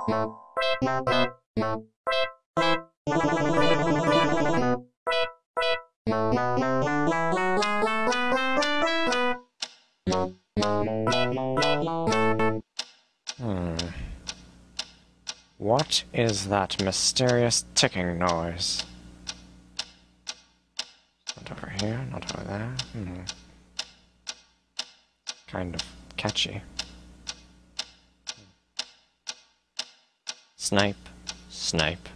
What is that mysterious ticking noise? Not over here, not over there. Kind of catchy. Snipe, Snipe,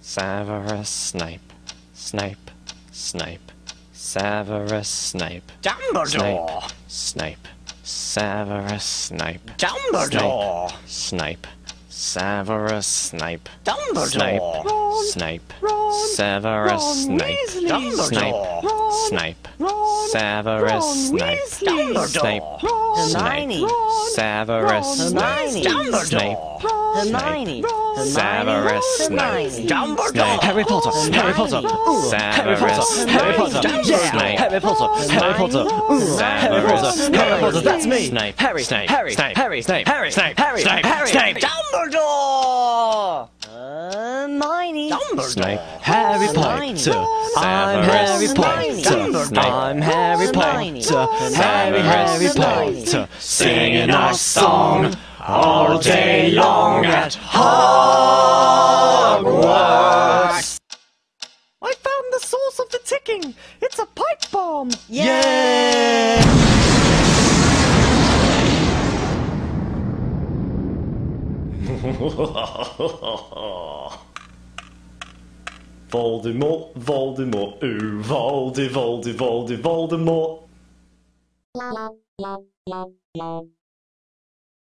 Severus Snape, Snape, Snape, Severus Snape, Dumbledore! Snape, Severus Snape, Dumbledore! Snape, Severus Snape, Dumbledore! Snape, Ron! Severus Ron Snape, Weasley! Snape, Ron! Snape, Ron! Severus Ron Snape, Weasley! Snape, Ron! Snape, Ron! Severus Ron Snape, Weasley! Snape, Ron! Hermione. Ron! Severus Snape, Dumbledore! Harry Potter, Harry Potter, Severus Harry Potter, Snape, yeah, Harry Potter, Harry Potter, Harry Potter, Harry Potter, that's me, Snape, Harry, Snape, Harry, Snape, Harry, Snape, Harry, Snape, Harry, Snape, Harry, Snape, Dumbledore! Hermione, Snape, Harry Hermione. Potter, I'm Harry Dumbledore. Potter, I'm Harry Potter, Harry Potter, singing our song all day long at Hogwarts. I found the source of the ticking. It's a pipe bomb. Yay! Voldemort, Voldemort, ooh, Voldemort.